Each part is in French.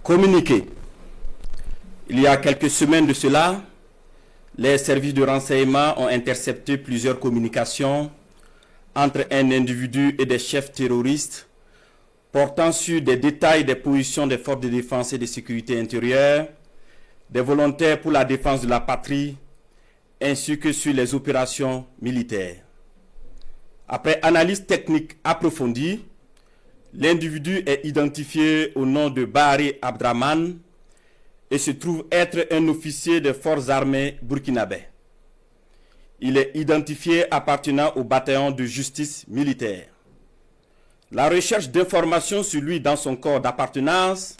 Communiqué. Il y a quelques semaines de cela, les services de renseignement ont intercepté plusieurs communications entre un individu et des chefs terroristes portant sur des détails des positions des forces de défense et de sécurité intérieure, des volontaires pour la défense de la patrie, ainsi que sur les opérations militaires. Après analyse technique approfondie, l'individu est identifié au nom de Bahari Abdraman et se trouve être un officier des forces armées burkinabè. Il est identifié appartenant au bataillon de justice militaire. La recherche d'informations sur lui dans son corps d'appartenance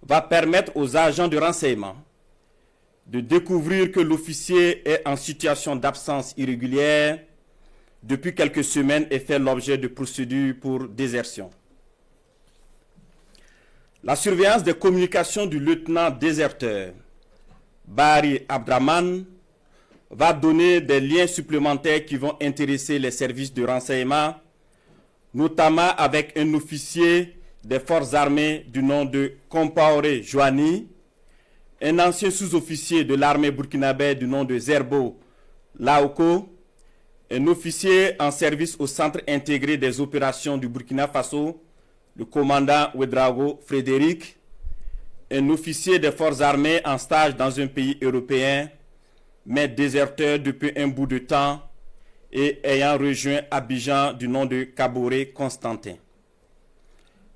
va permettre aux agents de renseignement de découvrir que l'officier est en situation d'absence irrégulière depuis quelques semaines et fait l'objet de procédures pour désertion. La surveillance des communications du lieutenant déserteur Bahari Abdraman va donner des liens supplémentaires qui vont intéresser les services de renseignement, notamment avec un officier des forces armées du nom de Compaoré Joani, un ancien sous-officier de l'armée burkinabè du nom de Zerbo Laoko, un officier en service au Centre intégré des opérations du Burkina Faso, le commandant Ouedraogo Frédéric, un officier des forces armées en stage dans un pays européen, mais déserteur depuis un bout de temps et ayant rejoint Abidjan du nom de Kaboré Constantin.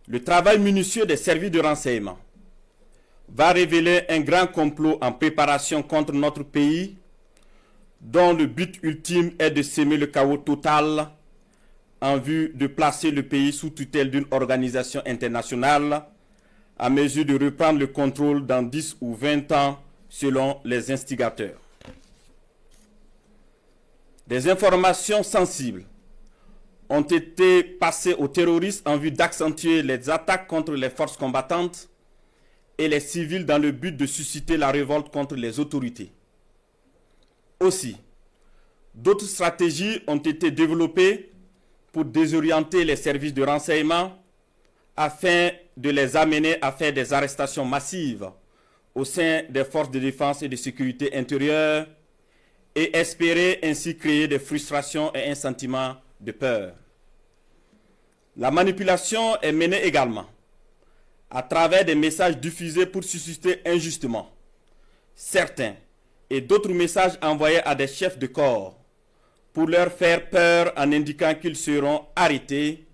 Le travail minutieux des services de renseignement va révéler un grand complot en préparation contre notre pays, dont le but ultime est de semer le chaos total en vue de placer le pays sous tutelle d'une organisation internationale à mesure de reprendre le contrôle dans 10 ou 20 ans selon les instigateurs. Des informations sensibles ont été passées aux terroristes en vue d'accentuer les attaques contre les forces combattantes et les civils dans le but de susciter la révolte contre les autorités. Aussi, d'autres stratégies ont été développées pour désorienter les services de renseignement afin de les amener à faire des arrestations massives au sein des forces de défense et de sécurité intérieure et espérer ainsi créer des frustrations et un sentiment de peur. La manipulation est menée également à travers des messages diffusés pour susciter injustement certains et d'autres messages envoyés à des chefs de corps pour leur faire peur en indiquant qu'ils seront arrêtés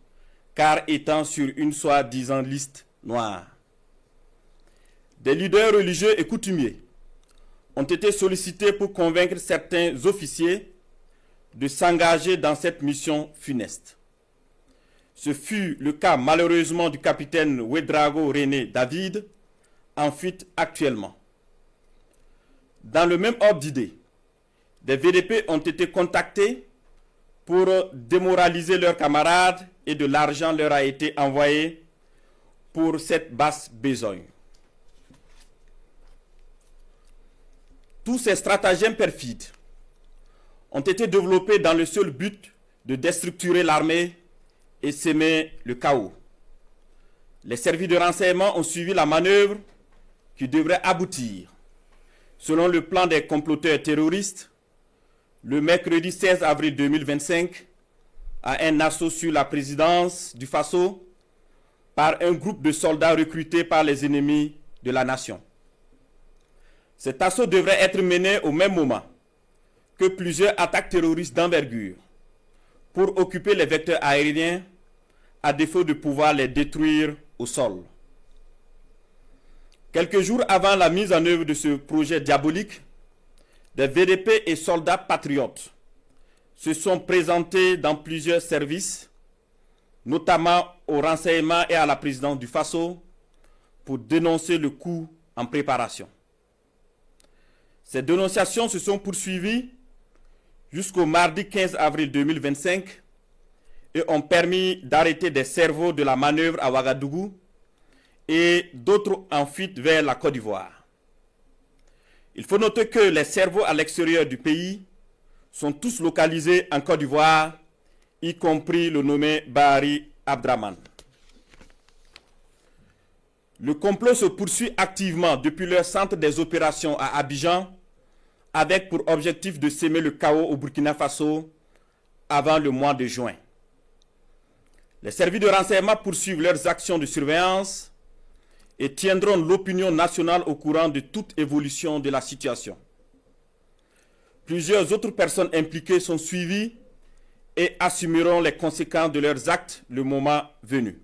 car étant sur une soi-disant liste noire. Des leaders religieux et coutumiers ont été sollicités pour convaincre certains officiers de s'engager dans cette mission funeste. Ce fut le cas malheureusement du capitaine Ouedraogo René David, en fuite actuellement. Dans le même ordre d'idée, des VDP ont été contactés pour démoraliser leurs camarades et de l'argent leur a été envoyé pour cette basse besogne. Tous ces stratagèmes perfides ont été développés dans le seul but de déstructurer l'armée et semer le chaos. Les services de renseignement ont suivi la manœuvre qui devrait aboutir, selon le plan des comploteurs terroristes, le mercredi 16 avril 2025, à un assaut sur la présidence du Faso par un groupe de soldats recrutés par les ennemis de la nation. Cet assaut devrait être mené au même moment que plusieurs attaques terroristes d'envergure pour occuper les vecteurs aériens à défaut de pouvoir les détruire au sol. Quelques jours avant la mise en œuvre de ce projet diabolique, des VDP et soldats patriotes se sont présentés dans plusieurs services, notamment au renseignement et à la présidence du Faso, pour dénoncer le coup en préparation. Ces dénonciations se sont poursuivies jusqu'au mardi 15 avril 2025 et ont permis d'arrêter des cerveaux de la manœuvre à Ouagadougou et d'autres en fuite vers la Côte d'Ivoire. Il faut noter que les cerveaux à l'extérieur du pays sont tous localisés en Côte d'Ivoire, y compris le nommé Bahari Abdraman. Le complot se poursuit activement depuis leur centre des opérations à Abidjan, avec pour objectif de semer le chaos au Burkina Faso avant le mois de juin. Les services de renseignement poursuivent leurs actions de surveillance et tiendront l'opinion nationale au courant de toute évolution de la situation. Plusieurs autres personnes impliquées sont suivies et assumeront les conséquences de leurs actes le moment venu.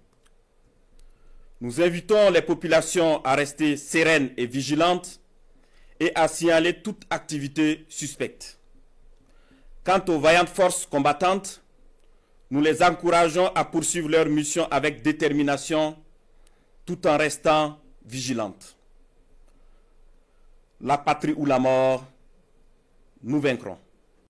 Nous invitons les populations à rester sereines et vigilantes et à signaler toute activité suspecte. Quant aux vaillantes forces combattantes, nous les encourageons à poursuivre leur mission avec détermination tout en restant vigilantes. La patrie ou la mort, nous vaincrons.